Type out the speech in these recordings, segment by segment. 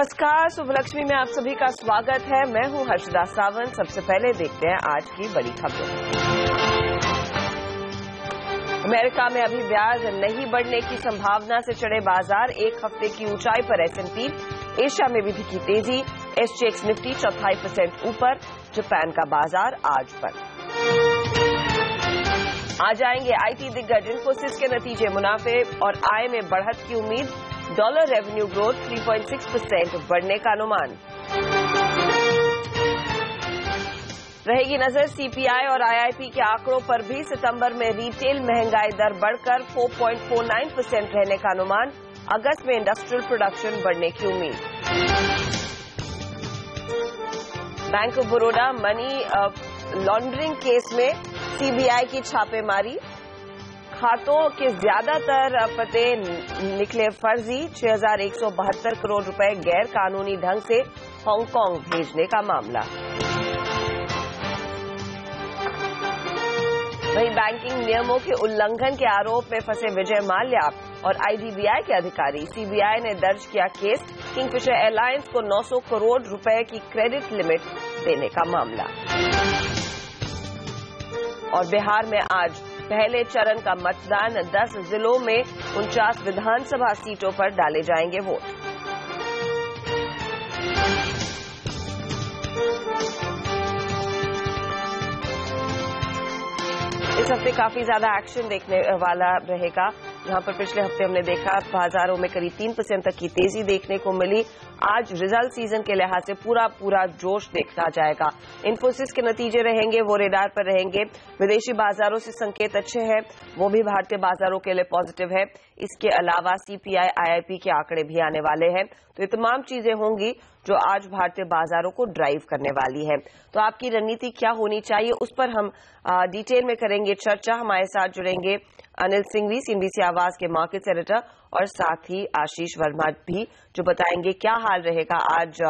नमस्कार, शुभलक्ष्मी में आप सभी का स्वागत है। मैं हूं हर्षदा सावंत। सबसे पहले देखते हैं आज की बड़ी खबरें। अमेरिका में अभी ब्याज नहीं बढ़ने की संभावना से चढ़े बाजार, एक हफ्ते की ऊंचाई पर S&P। एशिया में भी दिखी तेजी, SGX निफ्टी 0.4% ऊपर। जापान का बाजार आज बंद। आज आएंगे आईटी दिग्गज इन्फोसिस के नतीजे, मुनाफे और आय में बढ़त की उम्मीद। डॉलर रेवेन्यू ग्रोथ 3.6% बढ़ने का अनुमान। रहेगी नजर CPI और IIP के आंकड़ों पर भी। सितंबर में रिटेल महंगाई दर बढ़कर 4.49% रहने का अनुमान। अगस्त में इंडस्ट्रियल प्रोडक्शन बढ़ने की उम्मीद। Bank of Baroda money laundering case में CBI की छापेमारी। खातों के ज्यादातर पते निकले फर्जी। 6,172 करोड़ रुपए गैर कानूनी ढंग से हांगकांग भेजने का मामला। वहीं बैंकिंग नियमों के उल्लंघन के आरोप में फंसे विजय माल्या और IDBI के अधिकारी। CBI ने दर्ज किया केस। किंगफिशर एयरलाइंस को 900 करोड़ रुपए की क्रेडिट लिमिट देने का मामला। और बिहार में आज पहले चरण का मतदान। 10 जिलों में 49 विधानसभा सीटों पर डाले जाएंगे वोट। इस हफ्ते काफी ज्यादा एक्शन देखने वाला रहेगा, जहां पर पिछले हफ्ते हमने देखा बाजारों में करीब 3% तक की तेजी देखने को मिली। आज रिजल्ट सीजन के लिहाज से पूरा जोश देखा जाएगा। इन्फोसिस के नतीजे रहेंगे, वो रेडार पर रहेंगे। विदेशी बाजारों से संकेत अच्छे हैं, वो भी भारतीय बाजारों के लिए पॉजिटिव है। इसके अलावा CPI IIP के आंकड़े भी आने वाले हैं। तो ये तमाम चीजें होंगी जो आज भारतीय बाजारों को ड्राइव करने वाली है। तो आपकी रणनीति क्या होनी चाहिए, उस पर हम डिटेल में करेंगे चर्चा। हमारे साथ जुड़ेंगे अनिल सिंघवी, CNBC आवाज के मार्केट्स एडिटर, और साथ ही आशीष वर्मा भी, जो बताएंगे क्या हाल रहेगा आज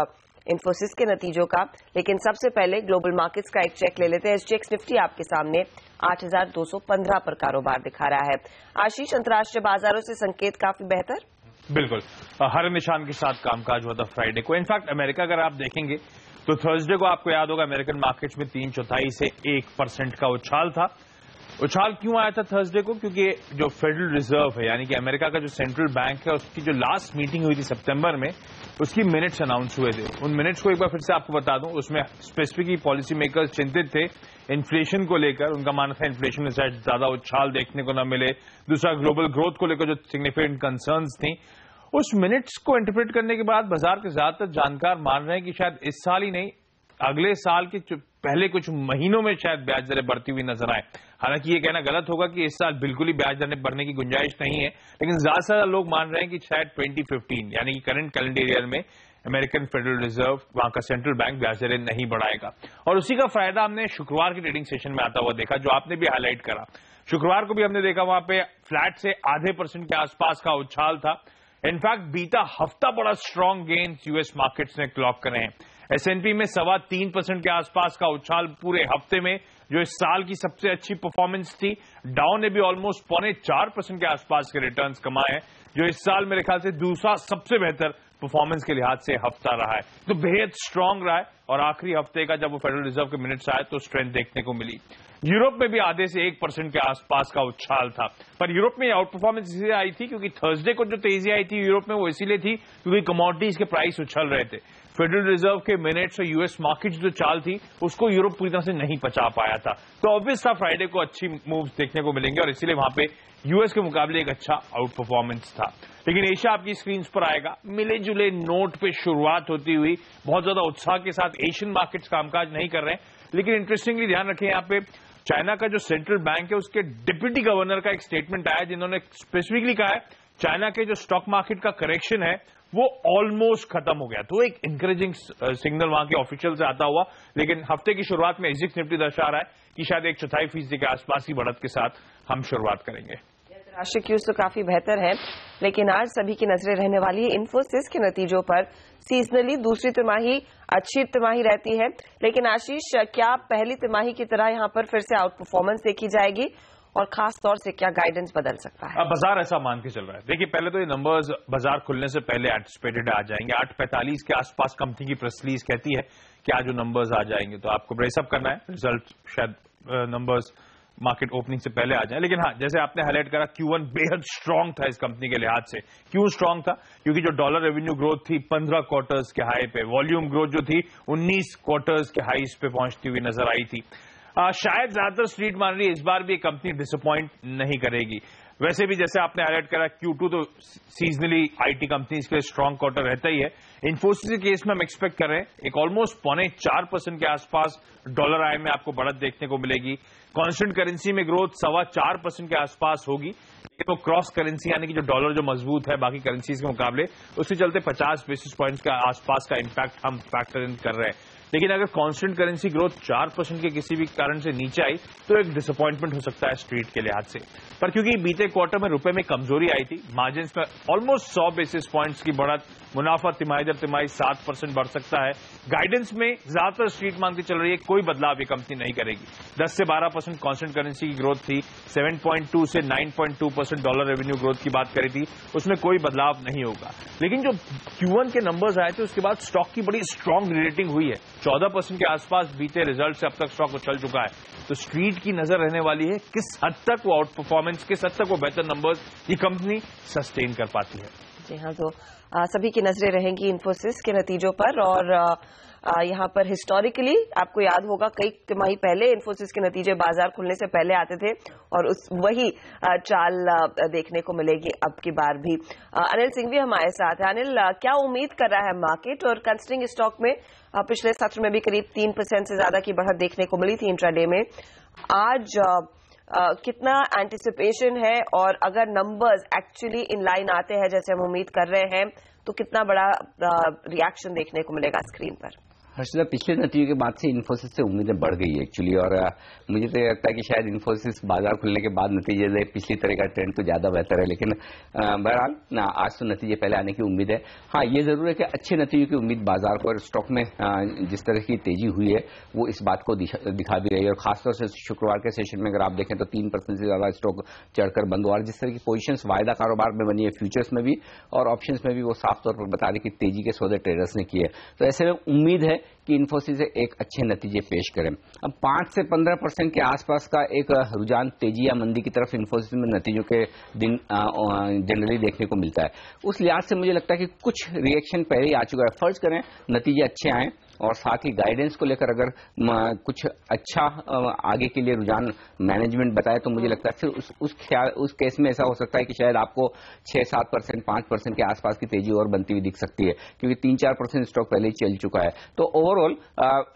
इन्फोसिस के नतीजों का। लेकिन सबसे पहले ग्लोबल मार्केट्स का एक चेक ले लेते हैं। SGX निफ्टी आपके सामने 8,215 पर कारोबार दिखा रहा है। आशीष, अंतर्राष्ट्रीय बाजारों से संकेत काफी बेहतर। बिल्कुल, हर निशान के साथ कामकाज हुआ था फ्राइडे को। इनफैक्ट अमेरिका अगर आप देखेंगे तो थर्सडे को आपको याद होगा अमेरिकन मार्केट्स में 3/4 से 1% का उछाल था। उछाल क्यों आया था थर्सडे को? क्योंकि जो फेडरल रिजर्व है, यानी कि अमेरिका का जो सेंट्रल बैंक है, उसकी जो लास्ट मीटिंग हुई थी सितंबर में, उसकी मिनट्स अनाउंस हुए थे। उन मिनट्स को एक बार फिर से आपको बता दूं, उसमें स्पेसिफिकली पॉलिसी मेकर्स चिंतित थे इन्फ्लेशन को लेकर। उनका मानना था इन्फ्लेशन में शायद ज्यादा उछाल देखने को न मिले। दूसरा, ग्लोबल ग्रोथ को लेकर जो सिग्निफिकेंट कंसर्न्स थी। उस मिनट्स को इंटरप्रेट करने के बाद बाजार के ज्यादातर जानकार मान रहे हैं कि शायद इस साल ही नहीं, अगले साल के पहले कुछ महीनों में शायद ब्याज दरें बढ़ती हुई नजर आए। हालांकि ये कहना गलत होगा कि इस साल बिल्कुल ही ब्याज दरें बढ़ने की गुंजाइश नहीं है, लेकिन ज्यादा से ज्यादा लोग मान रहे हैं कि शायद 2015 यानी कि करंट कैलेंडर ईयर में अमेरिकन फेडरल रिजर्व, वहां का सेंट्रल बैंक, ब्याज दरें नहीं बढ़ाएगा। और उसी का फायदा हमने शुक्रवार की ट्रेडिंग सेशन में आता हुआ देखा, जो आपने भी हाईलाइट करा। शुक्रवार को भी हमने देखा वहां पे फ्लैट से आधे % के आसपास का उछाल था। इनफैक्ट बीता हफ्ता बड़ा स्ट्रॉन्ग गेन यूएस मार्केट्स ने क्लॉक करे हैं। S&P में 3.25% के आसपास का उछाल पूरे हफ्ते में, जो इस साल की सबसे अच्छी परफॉर्मेंस थी। डाउ ने भी ऑलमोस्ट 4.25% के आसपास के रिटर्न्स कमाए हैं, जो इस साल मेरे ख्याल से दूसरा सबसे बेहतर परफॉर्मेंस के लिहाज से हफ्ता रहा है। तो बेहद स्ट्रांग रहा है। और आखिरी हफ्ते का जब वो फेडरल रिजर्व के मिनट्स आए तो स्ट्रेंथ देखने को मिली। यूरोप में भी आधे से 1% के आसपास का उछाल था। पर यूरोप में आउट परफॉर्मेंस इसलिए आई थी क्योंकि थर्सडे को जो तेजी आई थी यूरोप में, वो इसीलिए थी क्योंकि कमोडिटीज के प्राइस उछल रहे थे। फेडरल रिजर्व के मिनट्स और यूएस मार्केट जो चाल थी, उसको यूरोप पूरी तरह से नहीं पचा पाया था। तो ऑब्वियस था फ्राइडे को अच्छी मूव्स देखने को मिलेंगे, और इसीलिए वहां पे यूएस के मुकाबले एक अच्छा आउट परफॉर्मेंस था। लेकिन एशिया आपकी स्क्रीन पर आएगा। मिले जुले नोट पे शुरुआत होती हुई, बहुत ज्यादा उत्साह के साथ एशियन मार्केट्स कामकाज नहीं कर रहे हैं। लेकिन इंटरेस्टिंगली ध्यान रखें, यहाँ पे चाइना का जो सेंट्रल बैंक है, उसके डिप्टी गवर्नर का एक स्टेटमेंट आया, जिन्होंने स्पेसिफिकली कहा है चाइना के जो स्टॉक मार्केट का करेक्शन है वो ऑलमोस्ट खत्म हो गया। तो एक इंकरेजिंग सिग्नल वहां के ऑफिशियल से आता हुआ। लेकिन हफ्ते की शुरुआत में SGX निफ्टी दर्शा रहा है कि शायद 1/4% के आसपास की बढ़त के साथ हम शुरुआत करेंगे। राष्ट्रीय क्यूज तो काफी बेहतर है, लेकिन आज सभी की नजरें रहने वाली है इन्फोसिस के नतीजों पर। सीजनली दूसरी तिमाही अच्छी तिमाही रहती है, लेकिन आशीष, क्या पहली तिमाही की तरह यहां पर फिर से आउट परफॉर्मेंस देखी जाएगी? और खास तौर से क्या गाइडेंस बदल सकता है? अब बाजार ऐसा मान के चल रहा है। देखिए, पहले तो ये नंबर्स बाजार खुलने से पहले एंटिसिपेटेड आ जाएंगे। 8:45 के आसपास कंपनी की प्रेस रिलीज कहती है कि आज जो नंबर्स आ जाएंगे, तो आपको ब्रेसअप करना है। रिजल्ट शायद नंबर्स मार्केट ओपनिंग से पहले आ जाए। लेकिन हाँ, जैसे आपने हाईलाइट करा, Q1 बेहद स्ट्रांग था इस कंपनी के लिहाज से। क्यों स्ट्रांग था? क्योंकि जो डॉलर रेवेन्यू ग्रोथ थी 15 क्वार्टर्स के हाई पे, वॉल्यूम ग्रोथ जो थी 19 क्वार्टर्स के हाईस पे पहुंचती हुई नजर आई थी। शायद ज्यादातर स्ट्रीट मान रही है इस बार भी कंपनी डिसअपॉइंट नहीं करेगी। वैसे भी जैसे आपने हाईलाइट करा, Q2 तो सीजनली आईटी कंपनीज के लिए स्ट्रांग क्वार्टर रहता ही है। इन्फोसिस के केस में हम एक्सपेक्ट कर रहे हैं एक ऑलमोस्ट 4.25% के आसपास डॉलर आय में आपको बढ़त देखने को मिलेगी। कांस्टेंट करेंसी में ग्रोथ 4.25% के आसपास होगी। तो क्रॉस करेंसी यानी कि जो डॉलर जो मजबूत है बाकी करेंसीज के मुकाबले, उसके चलते 50 बेसिस पॉइंट्स के आसपास का इंपैक्ट हम फैक्टर इन कर रहे हैं। लेकिन अगर कांस्टेंट करेंसी ग्रोथ 4% के किसी भी कारण से नीचे आई तो एक डिसअपॉइंटमेंट हो सकता है स्ट्रीट के लिहाज से। पर क्योंकि बीते क्वार्टर में रुपए में कमजोरी आई थी, मार्जिन में ऑलमोस्ट 100 बेसिस पॉइंट्स की बढ़त, मुनाफा तिमाही दर तिमाही 7% बढ़ सकता है। गाइडेंस में ज्यादातर स्ट्रीट मान के चल रही है कोई बदलाव ये कंपनी नहीं करेगी। 10 से 12% कांस्टेंट करेंसी की ग्रोथ थी, 7.2 से 9.2% डॉलर रेवेन्यू ग्रोथ की बात करी थी, उसमें कोई बदलाव नहीं होगा। लेकिन जो Q1 के नंबर्स आए थे उसके बाद स्टॉक की बड़ी स्ट्रांग रेटिंग हुई है। 14% के आसपास बीते रिजल्ट से अब तक स्टॉक उछल चुका है। तो स्ट्रीट की नजर रहने वाली है किस हद तक वो आउट परफॉर्मेंस, किस हद तक वो बेहतर नंबर्स ये कंपनी सस्टेन कर पाती है। जी हाँ, तो सभी की नजरें रहेंगी इन्फोसिस के नतीजों पर। और यहाँ पर हिस्टोरिकली आपको याद होगा कई तिमाही पहले इन्फोसिस के नतीजे बाजार खुलने से पहले आते थे और वही चाल देखने को मिलेगी अब की बार भी। अनिल सिंह भी हमारे साथ है। अनिल, क्या उम्मीद कर रहा है मार्केट? और कंसिडरिंग स्टॉक में पिछले सत्र में भी करीब 3% से ज्यादा की बढ़त देखने को मिली थी इंट्राडे में, आज कितना एंटिसिपेशन है? और अगर नंबर्स एक्चुअली इन लाइन आते हैं जैसे हम उम्मीद कर रहे हैं, तो कितना बड़ा रिएक्शन देखने को मिलेगा स्क्रीन पर? हर्षदा, पिछले नतीजों के बाद से इन्फोसिस से उम्मीदें बढ़ गई है एक्चुअली। और मुझे तो लगता है कि शायद इन्फोसिस बाजार खुलने के बाद नतीजे दे, पिछली तरह का ट्रेंड तो ज्यादा बेहतर है। लेकिन बहरहाल आज तो नतीजे पहले आने की उम्मीद है। हाँ, ये जरूर है कि अच्छे नतीजों की उम्मीद बाजार को, और स्टॉक में जिस तरह की तेजी हुई है वो इस बात को दिखा भी रही है। और खासतौर से शुक्रवार के सेशन में अगर आप देखें तो 3% से ज्यादा स्टॉक चढ़कर बंद हुआ। जिस तरह की पोजिशन वायदा कारोबार में बनी है फ्यूचर्स में भी और ऑप्शंस में भी, वो साफ तौर पर बता रही कि तेजी के सौदे ट्रेडर्स ने किए। तो ऐसे में उम्मीद है कि इन्फोसिस से एक अच्छे नतीजे पेश करें। अब 5 से 15% के आसपास का एक रुझान तेजी या मंदी की तरफ इन्फोसिस में नतीजों के दिन जनरली देखने को मिलता है। उस लिहाज से मुझे लगता है कि कुछ रिएक्शन पहले ही आ चुका है। फर्ज करें नतीजे अच्छे आए और साथ ही गाइडेंस को लेकर अगर कुछ अच्छा आगे के लिए रुझान मैनेजमेंट बताए तो मुझे लगता है फिर उस केस में ऐसा हो सकता है कि शायद आपको 6-7%, 5% के आसपास की तेजी और बनती हुई दिख सकती है, क्योंकि 3-4% स्टॉक पहले ही चल चुका है। तो ओवरऑल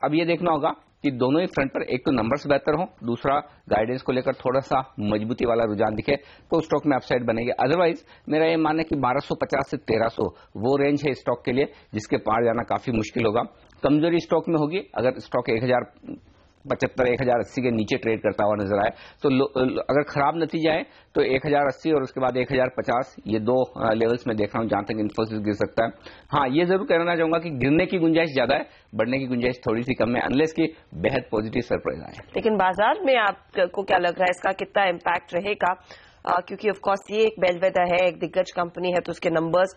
अब ये देखना होगा कि दोनों ही फ्रंट पर एक तो नंबर्स बेहतर हो, दूसरा गाइडेंस को लेकर थोड़ा सा मजबूती वाला रुझान दिखे तो स्टॉक में अपसाइड बनेगी। अदरवाइज मेरा ये मानना है कि 1250 से 1300 वो रेंज है स्टॉक के लिए जिसके पार जाना काफी मुश्किल होगा। कमजोरी स्टॉक में होगी अगर स्टॉक 1075, 1080 के नीचे ट्रेड करता हुआ नजर आए तो अगर खराब नतीजा आए तो 1080 और उसके बाद 1050, ये दो लेवल्स में देख रहा हूं जहां तक इन्फोसिस गिर सकता है। हाँ, ये जरूर कहना चाहूंगा कि गिरने की गुंजाइश ज्यादा है, बढ़ने की गुंजाइश थोड़ी सी कम है, अनलेस की बेहद पॉजिटिव सरप्राइज आए। लेकिन बाजार में आपको क्या लग रहा है इसका कितना इम्पैक्ट रहेगा? क्योंकि ऑफ कोर्स ये एक बेलवेदर है, एक दिग्गज कंपनी है, तो उसके नंबर्स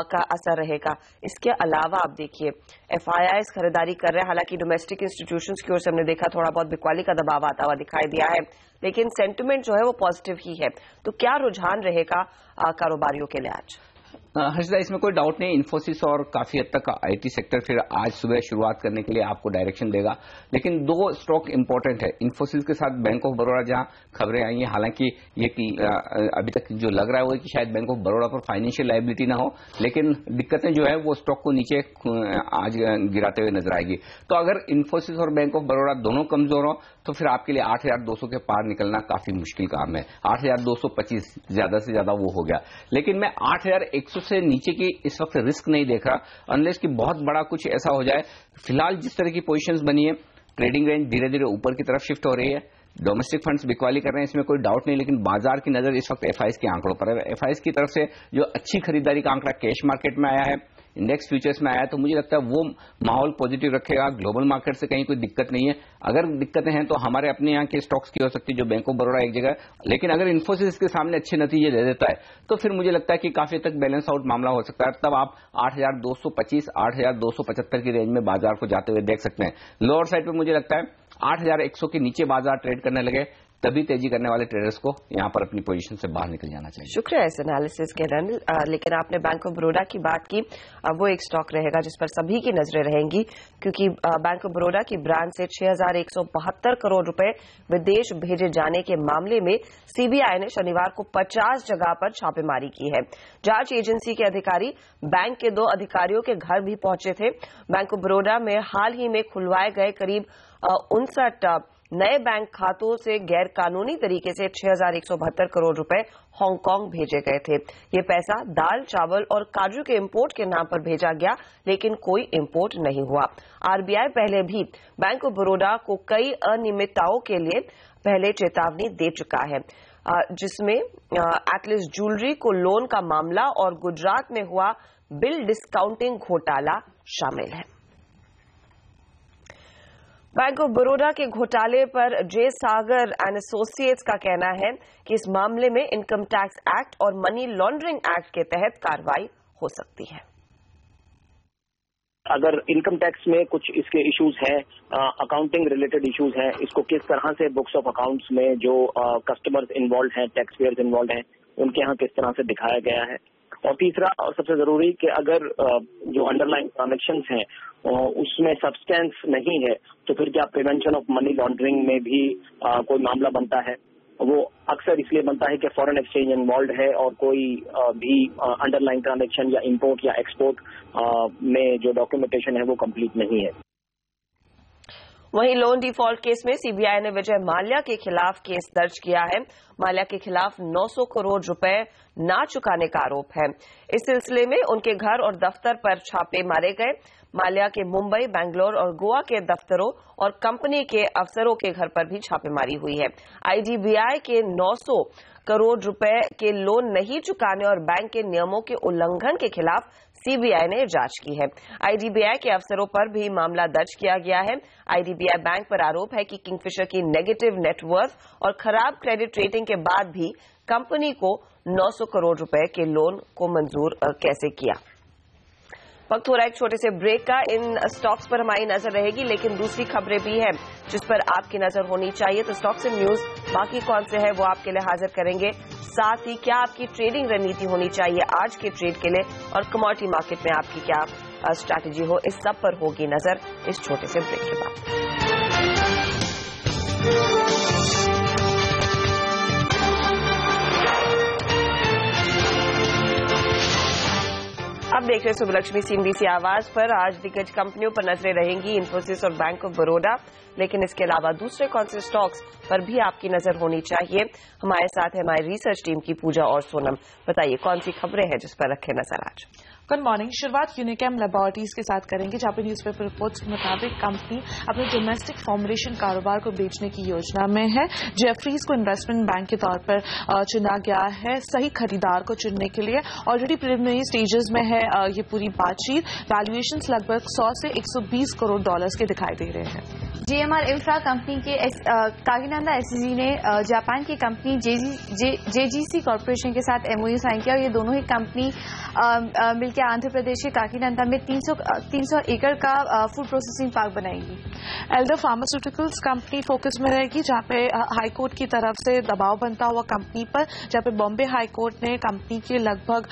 का असर रहेगा। इसके अलावा आप देखिए FIIs खरीदारी कर रहे हैं। हालांकि डोमेस्टिक इंस्टीट्यूशंस की ओर से हमने देखा थोड़ा बहुत बिकवाली का दबाव आता हुआ दिखाई दिया है, लेकिन सेंटिमेंट जो है वो पॉजिटिव ही है। तो क्या रुझान रहेगा कारोबारियों के लिए आज? हर्षदा, इसमें कोई डाउट नहीं, इन्फोसिस और काफी हद तक आईटी सेक्टर फिर आज सुबह शुरुआत करने के लिए आपको डायरेक्शन देगा। लेकिन दो स्टॉक इंपॉर्टेंट है इन्फोसिस के साथ, बैंक ऑफ बड़ौदा, जहां खबरें आई हैं, हालांकि ये अभी तक जो लग रहा है वो कि शायद बैंक ऑफ बड़ौदा पर फाइनेंशियल लायबिलिटी ना हो, लेकिन दिक्कतें जो है वो स्टॉक को नीचे आज गिराते हुए नजर आएगी। तो अगर इन्फोसिस और बैंक ऑफ बड़ौदा दोनों कमजोर हो तो फिर आपके लिए 8200 के पार निकलना काफी मुश्किल काम है। 8225 ज्यादा से ज्यादा वो हो गया। लेकिन मैं 8100 से नीचे की इस वक्त रिस्क नहीं देख रहा, अनलेस कि बहुत बड़ा कुछ ऐसा हो जाए। फिलहाल जिस तरह की पोजीशंस बनी है, ट्रेडिंग रेंज धीरे धीरे ऊपर की तरफ शिफ्ट हो रही है, डोमेस्टिक फंड्स बिकवाली कर रहे हैं, इसमें कोई डाउट नहीं। लेकिन बाजार की नजर इस वक्त FIIs के आंकड़ों पर है। FIIs की तरफ से जो अच्छी खरीदारी का आंकड़ा कैश मार्केट में आया है, इंडेक्स फ्यूचर्स में आया, तो मुझे लगता है वो माहौल पॉजिटिव रखेगा। ग्लोबल मार्केट से कहीं कोई दिक्कत नहीं है। अगर दिक्कतें हैं तो हमारे अपने यहाँ के स्टॉक्स की हो सकती है, जो बैंक ऑफ बड़ौदा एक जगह, लेकिन अगर इन्फोसिस इसके सामने अच्छे नतीजे दे देता है तो फिर मुझे लगता है कि काफी तक बैलेंस आउट मामला हो सकता है। तब आप 8,225 8,275 की रेंज में बाजार को जाते हुए देख सकते हैं। लोअर साइड पे मुझे लगता है 8,100 के नीचे बाजार ट्रेड करने लगे, तभी तेजी करने वाले ट्रेडर्स को यहां पर अपनी पोजीशन से बाहर निकल जाना चाहिए। शुक्रिया इस एनालिसिस के रनिल। लेकिन आपने बैंक ऑफ बड़ौदा की बात की, वो एक स्टॉक रहेगा जिस पर सभी की नजरें रहेंगी, क्योंकि बैंक ऑफ बड़ौदा की ब्रांच से 6,172 करोड़ रुपए विदेश भेजे जाने के मामले में सीबीआई ने शनिवार को 50 जगह पर छापेमारी की है। जांच एजेंसी के अधिकारी बैंक के 2 अधिकारियों के घर भी पहुंचे थे। बैंक ऑफ बड़ौदा में हाल ही में खुलवाए गए करीब 59 नए बैंक खातों से गैर कानूनी तरीके से 6,172 करोड़ रुपए हांगकांग भेजे गए थे। ये पैसा दाल, चावल और काजू के इंपोर्ट के नाम पर भेजा गया, लेकिन कोई इंपोर्ट नहीं हुआ। आरबीआई पहले भी बैंक ऑफ बड़ौदा को कई अनियमितताओं के लिए पहले चेतावनी दे चुका है, जिसमें एटलिस ज्वेलरी को लोन का मामला और गुजरात में हुआ बिल डिस्काउंटिंग घोटाला शामिल है। बैंक ऑफ बड़ौदा के घोटाले पर जे सागर एंड एसोसिएट्स का कहना है कि इस मामले में इनकम टैक्स एक्ट और मनी लॉन्ड्रिंग एक्ट के तहत कार्रवाई हो सकती है। अगर इनकम टैक्स में कुछ इसके इश्यूज हैं, अकाउंटिंग रिलेटेड इश्यूज हैं, इसको किस तरह से बुक्स ऑफ अकाउंट्स में जो कस्टमर्स इन्वॉल्व हैं, टैक्स पेयर्स इन्वॉल्व हैं, उनके यहाँ किस तरह से दिखाया गया है। और तीसरा और सबसे जरूरी कि अगर जो अंडरलाइन ट्रांजेक्शंस हैं उसमें सब्सटेंस नहीं है, तो फिर क्या प्रिवेंशन ऑफ मनी लॉन्ड्रिंग में भी कोई मामला बनता है। वो अक्सर इसलिए बनता है कि फॉरेन एक्सचेंज इन्वॉल्व है और कोई भी अंडरलाइन ट्रांजेक्शन या इंपोर्ट या एक्सपोर्ट में जो डॉक्यूमेंटेशन है वो कंप्लीट नहीं है। वहीं लोन डिफॉल्ट केस में सीबीआई ने विजय माल्या के खिलाफ केस दर्ज किया है। माल्या के खिलाफ 900 करोड़ रुपए ना चुकाने का आरोप है। इस सिलसिले में उनके घर और दफ्तर पर छापे मारे गए। माल्या के मुंबई, बेंगलोर और गोवा के दफ्तरों और कंपनी के अफसरों के घर पर भी छापेमारी हुई है। आईडीबीआई के 900 करोड़ रुपए के लोन नहीं चुकाने और बैंक के नियमों के उल्लंघन के खिलाफ सीबीआई ने जांच की है। आईडीबीआई के अफसरों पर भी मामला दर्ज किया गया है। आईडीबीआई बैंक पर आरोप है कि किंगफिशर की नेगेटिव नेटवर्थ और खराब क्रेडिट रेटिंग के बाद भी कंपनी को 900 करोड़ रुपए के लोन को मंजूर कैसे किया। वक्त हो रहा है एक छोटे से ब्रेक का। इन स्टॉक्स पर हमारी नजर रहेगी, लेकिन दूसरी खबरें भी हैं जिस पर आपकी नजर होनी चाहिए। तो स्टॉक्स एंड न्यूज बाकी कौन से है वो आपके लिए हाजिर करेंगे। साथ ही क्या आपकी ट्रेडिंग रणनीति होनी चाहिए आज के ट्रेड के लिए, और कमोडिटी मार्केट में आपकी क्या स्ट्रैटेजी हो, इस सब पर होगी नजर इस छोटे से ब्रेक के बाद। अब देख रहे सुबलक्ष्मी CNBC आवाज पर। आज दिग्गज कंपनियों पर नजरें रहेंगी, इन्फोसिस और बैंक ऑफ बड़ौदा, लेकिन इसके अलावा दूसरे कौन से स्टॉक्स पर भी आपकी नजर होनी चाहिए। हमारे साथ है हमारी रिसर्च टीम की पूजा और सोनम। बताइए कौन सी खबरें हैं जिस पर रखे नजर आज। Good morning. शुरुआत यूनिकेम लैबोरेटरीज के साथ करेंगे, जहां पर न्यूज़पेपर रिपोर्ट्स के मुताबिक कंपनी अपने डोमेस्टिक फॉर्मुलेशन कारोबार को बेचने की योजना में है। जेफरीज को इन्वेस्टमेंट बैंक के तौर पर चुना गया है सही खरीदार को चुनने के लिए। ऑलरेडी प्रिलिमिनरी स्टेजेस में है ये पूरी बातचीत। वैल्यूएशंस लगभग 100 से 120 करोड़ डॉलर्स के दिखाई दे रहे हैं। जीएमआर इंफ्रा कंपनी के कागिनांदा एससीजी ने जापान की कंपनी जेजीसी कॉर्पोरेशन के साथ एमओयू साइन किया, और ये दोनों ही कंपनी मिलकर आंध्र प्रदेश के काकीनांदा में 300 एकड़ का फूड प्रोसेसिंग पार्क बनाएगी। एल्डर फार्मास्यूटिकल्स कंपनी फोकस में रहेगी, जहां पे हाईकोर्ट की तरफ से दबाव बनता हुआ कंपनी पर, जहां पे बॉम्बे हाईकोर्ट ने कंपनी के लगभग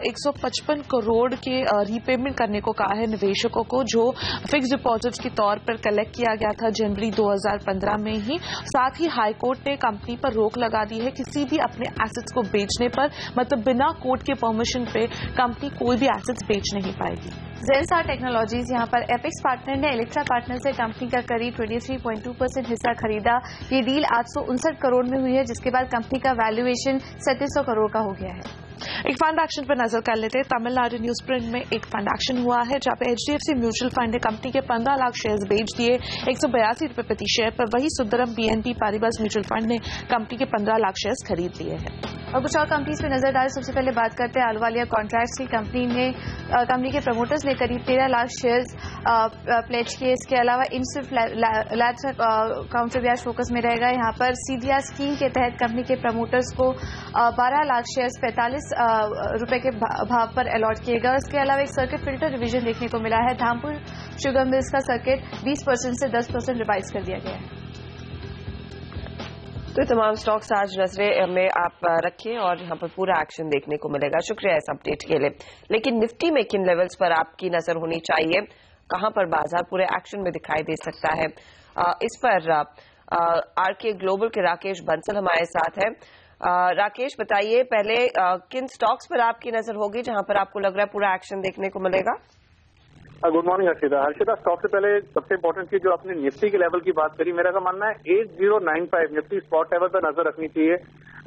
155 करोड़ के रीपेमेंट करने को कहा है निवेशकों को, जो फिक्स डिपॉजिट्स के तौर पर कलेक्ट किया गया था जनवरी 2015 में ही। साथ ही हाईकोर्ट ने कंपनी पर रोक लगा दी है किसी भी अपने एसेट्स को बेचने पर, मतलब बिना कोर्ट के परमिशन पे कंपनी कोई भी एसेट्स बेच नहीं पाएगी। जेलस्टार टेक्नोलॉजीज यहाँ पर एपेक्स पार्टनर ने इलेक्ट्रा पार्टनर से कंपनी का करीब 23.2% हिस्सा खरीदा। ये डील 859 करोड़ में हुई है, जिसके बाद कंपनी का वैल्यूएशन 3700 करोड़ का हो गया है। एक फंड एक्शन पर नजर कर लेते हैं। तमिलनाडु न्यूज प्रिंट में एक फंड एक्शन हुआ है, जहां पे HDFC म्यूचुअल फंड ने कंपनी के 15 लाख शेयर्स बेच दिए 182 रुपए प्रति शेयर पर। वही सुंदरम BNP पारिबास म्यूचुअल फंड ने कंपनी के 15 लाख शेयर्स खरीद लिए हैं। और कुछ और कंपनीज पे नजर डालें। सबसे पहले बात करते हैं अहलुवालिया कॉन्ट्रैक्ट्स की। कंपनी के प्रमोटर्स ने करीब 13 लाख शेयर्स प्लेज किए। इसके अलावा इनसिफ लैब्स काउंटर भी आज फोकस में रहेगा। यहाँ पर सीडीआर स्कीम के तहत कंपनी के प्रमोटर्स को 12 लाख शेयर्स 45 रुपए के भाव पर अलॉट किए गए। इसके अलावा एक सर्किट फिल्टर रिवीजन देखने को मिला है। धामपुर शुगर मिल्स का सर्किट 20% से 10% रिवाइज कर दिया गया है। तो तमाम स्टॉक्स आज नजरे में आप रखिए और यहाँ पर पूरा एक्शन देखने को मिलेगा। शुक्रिया इस अपडेट के लिए। लेकिन निफ्टी में किन लेवल्स पर आपकी नजर होनी चाहिए, कहां पर बाजार पूरे एक्शन में दिखाई दे सकता है, इस पर आरके ग्लोबल के राकेश बंसल हमारे साथ है। राकेश बताइए पहले किन स्टॉक्स पर आपकी नजर होगी जहां पर आपको लग रहा है पूरा एक्शन देखने को मिलेगा? गुड मॉर्निंग हर्षिता, स्टॉक से पहले सबसे इंपॉर्टेंट चीज जो आपने निफ्टी के लेवल की बात करी, मेरा का मानना है 8095 निफ्टी स्पॉट लेवल पर नजर रखनी चाहिए।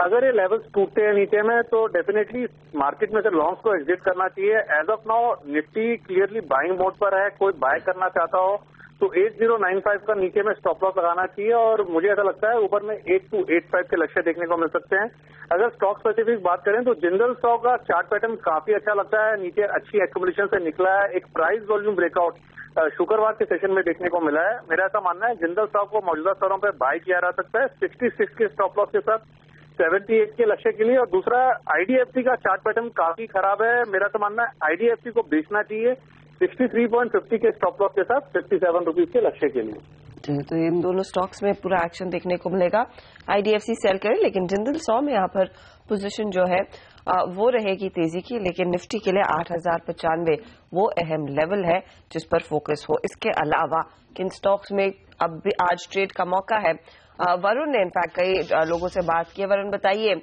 अगर ये लेवल्स टूटते हैं नीचे में तो डेफिनेटली मार्केट में से लॉन्ग्स को एग्जिट करना चाहिए। As of now Nifty clearly buying mode पर है। कोई बाय करना चाहता हो तो 8095 का नीचे में स्टॉप लॉस लगाना चाहिए और मुझे ऐसा लगता है ऊपर में 8285 के लक्ष्य देखने को मिल सकते हैं। अगर स्टॉक स्पेसिफिक बात करें तो जिंदल स्टॉक का चार्ट पैटर्न काफी अच्छा लगता है। नीचे अच्छी एक्यूमुलेशन से निकला है। एक प्राइस वॉल्यूम ब्रेकआउट शुक्रवार के सेशन में देखने को मिला है। मेरा ऐसा मानना है जिंदल स्टॉक को मौजूदा स्तरों पर बाय किया जा सकता है 66 के स्टॉप लॉस के साथ 78 के लक्ष्य के लिए। और दूसरा आईडीएफसी का चार्ट पैटर्न काफी खराब है। मेरा ऐसा मानना है आईडीएफसी को बेचना चाहिए 63.50 के स्टॉप लॉस के साथ 57 रुपीज के लक्ष्य के लिए। तो इन दोनों स्टॉक्स में पूरा एक्शन देखने को मिलेगा। आईडीएफसी सेल करे, लेकिन जिंदल 100 में यहाँ पर पोजीशन जो है वो रहेगी तेजी की। लेकिन निफ्टी के लिए 8095 वो अहम लेवल है जिस पर फोकस हो। इसके अलावा किन स्टॉक्स में अब भी आज ट्रेड का मौका है? वरुण ने इनफैक्ट कई लोगों से बात की है। वरुण बताइए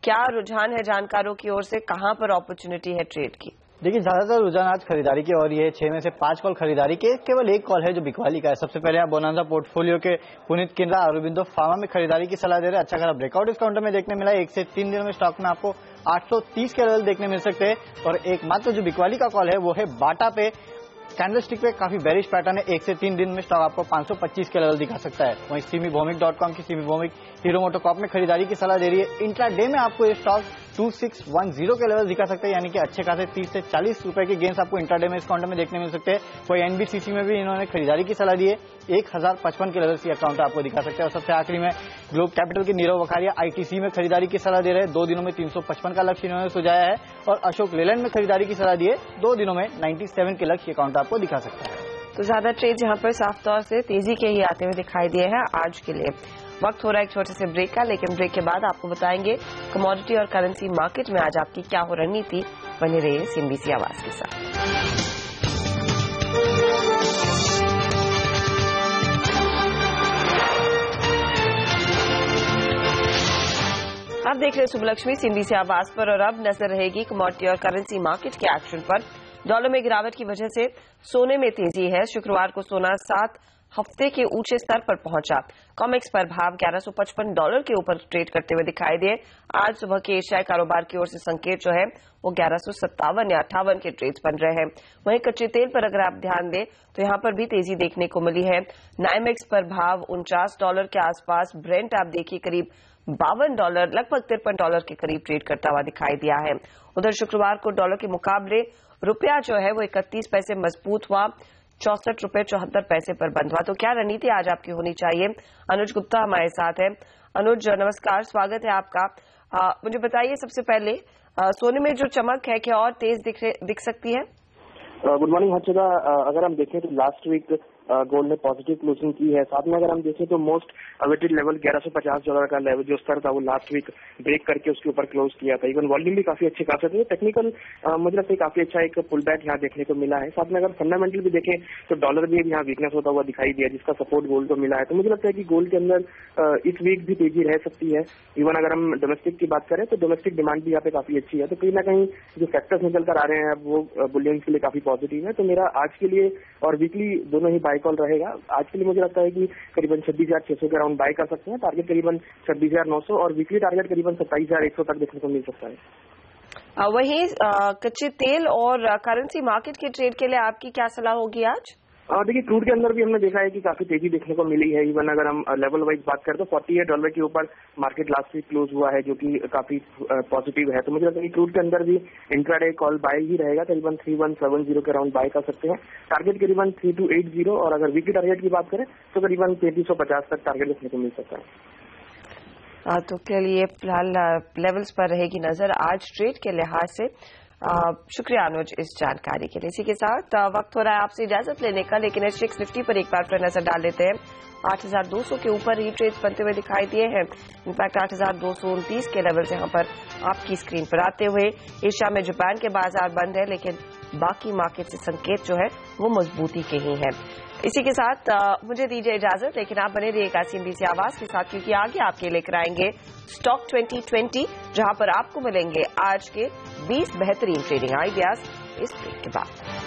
क्या रुझान है जानकारों की ओर से, कहां पर अपॉर्चुनिटी है ट्रेड की? देखिए ज्यादातर रुझान आज खरीदारी के और ये 6 में से 5 कॉल खरीदारी के, केवल एक कॉल है जो बिकवाली का है। सबसे पहले आप बोनांजा पोर्टफोलियो के पुनीत किंद्रा अरबिंदो फार्मा में खरीदारी की सलाह दे रहे हैं। अच्छा खासा ब्रेकआउट इस काउंटर में देखने मिला है। 1 से 3 दिनों में स्टॉक में आपको 830 के लेवल देखने मिल सकते हैं। और एकमात्र जो बिकवाली का कॉल है वो है बाटा पे। कैंडलस्टिक पे काफी बेरिश पैटर्न है। 1 से 3 दिन में स्टॉक आपको 525 के लेवल दिखा सकता है। वहीं सिमीभौमिक.com की सिमीभौमिक हीरो मोटोकॉर्प में खरीदारी की सलाह दे रही है। इंट्राडे में आपको ये स्टॉक 2610 के लेवल दिखा सकते हैं, यानी कि अच्छे खासे 30 से 40 रुपए के गेंस आपको इंट्राडे में इस काउंटर में देखने मिल सकते हैं। वही एनबीसीसी में भी इन्होंने खरीदारी की सलाह दी है। 1055 के लेवल से अकाउंट आपको दिखा सकते हैं। और सबसे आखिरी में ग्लोब कैपिटल के नीरव वखारिया आईटीसी में खरीदारी की सलाह दे रहे हैं। 2 दिनों में 355 का लक्ष्य इन्होंने सुझाया है। और अशोक लेलैंड में खरीदारी की सलाह दी है। 2 दिनों में 97 के लक्ष्य अकाउंट आपको दिखा सकता है। तो ज्यादा ट्रेड यहाँ पर साफ तौर से तेजी के ही आते हुए दिखाई दिए हैं आज के लिए। वक्त हो रहा है एक छोटे से ब्रेक का, लेकिन ब्रेक के बाद आपको बताएंगे कमोडिटी और करेंसी मार्केट में आज आपकी क्या हो रणनीति। बने रहिए सीएनबीसी आवाज के साथ। आप देख रहे हैं सुबलक्ष्मी सीएनबीसी आवाज पर और अब नजर रहेगी कमोडिटी और करेंसी मार्केट के एक्शन पर। डॉलर में गिरावट की वजह से सोने में तेजी है। शुक्रवार को सोना 7 हफ्ते के ऊंचे स्तर पर पहुंचा। कॉमेक्स पर भाव $1155 के ऊपर ट्रेड करते हुए दिखाई दिए। आज सुबह के एशियाई कारोबार की ओर से संकेत जो है वो 1157 या 58 के ट्रेड्स बन रहे हैं। वहीं कच्चे तेल पर अगर आप ध्यान दें तो यहां पर भी तेजी देखने को मिली है। नाइमेक्स पर भाव $49 के आसपास। ब्रेंट आप देखिए करीब $52, लगभग $53 के करीब ट्रेड करता हुआ दिखाई दिया है। उधर शुक्रवार को डॉलर के मुकाबले रुपया जो है वो 31 पैसे मजबूत हुआ। 64 रुपए 74 पैसे पर बंद हुआ। तो क्या रणनीति आज आपकी होनी चाहिए? अनुज गुप्ता हमारे साथ है। अनुज नमस्कार, स्वागत है आपका। मुझे बताइए सबसे पहले सोने में जो चमक है क्या और तेज दिख सकती है? Good morning Harshita. अगर हम देखें तो लास्ट वीक गोल्ड ने पॉजिटिव क्लोजिंग की है। साथ में अगर हम देखें तो मोस्ट अवेटेड लेवल $1150 का लेवल जो स्तर था वो लास्ट वीक ब्रेक करके उसके ऊपर क्लोज किया था। इवन वॉल्यूम भी काफी अच्छे खासे थे। टेक्निकल मुझे लगता है काफी अच्छा एक पुल बैक यहाँ देखने को मिला है। साथ में अगर फंडामेंटल भी देखें तो डॉलर भी यहाँ वीकनेस होता हुआ दिखाई दिया, जिसका सपोर्ट गोल्ड को मिला है। तो मुझे लगता है कि गोल्ड के अंदर इस वीक भी तेजी रह सकती है। इवन अगर हम डोमेस्टिक की बात करें तो डोमेस्टिक डिमांड भी यहाँ पे काफी अच्छी है। तो कहीं ना कहीं जो फैक्टर्स निकल कर आ रहे हैं वो बुलियन के लिए काफी पॉजिटिव है। तो मेरा आज के लिए और वीकली दोनों ही बाय कॉल रहेगा। आज के लिए मुझे लगता है कि करीबन 26,600 के अराउंड बाय कर सकते हैं। टारगेट करीबन 26,900 और वीकली टारगेट करीबन 27,100 तक देखने को मिल सकता है। वहीं कच्चे तेल और करेंसी मार्केट के ट्रेड के लिए आपकी क्या सलाह होगी आज? देखिए क्रूड के अंदर भी हमने देखा है कि काफी तेजी देखने को मिली है। इवन अगर हम लेवल वाइज बात करें तो $48 के ऊपर मार्केट लास्ट वीक क्लोज हुआ है, जो कि काफी पॉजिटिव है। तो मुझे लगता है कि क्रूड के अंदर भी इंट्राडे कॉल बाय ही रहेगा, करीबन 3170 के अराउंड बाय कर सकते हैं। टारगेट करीबन 3280, और अगर वीकली टारगेट की बात करें तो करीबन 3350 तक टारगेट देखने को मिल सकता है। तो के लिए फिलहाल लेवल्स पर रहेगी नजर आज ट्रेड के लिहाज से। शुक्रिया अनुज इस जानकारी के लिए। इसी के साथ वक्त हो रहा है आपसे इजाजत लेने का, लेकिन एसजीएक्स निफ्टी पर एक बार फिर नजर डाल लेते हैं। 8200 के ऊपर ही ट्रेड्स बनते हुए दिखाई दिए हैं। इनफैक्ट 8229 के लेवल्स यहां पर आपकी स्क्रीन पर आते हुए। एशिया में जापान के बाजार बंद है, लेकिन बाकी मार्केट से संकेत जो है वो मजबूती के ही है। इसी के साथ मुझे दीजिए इजाजत, लेकिन आप बने रहिएगा सीएनबीसी आवाज के साथ, क्योंकि आगे आपके लेकर आएंगे स्टॉक 2020, जहां पर आपको मिलेंगे आज के 20 बेहतरीन ट्रेडिंग आइडियाज इस ब्रेक के बाद।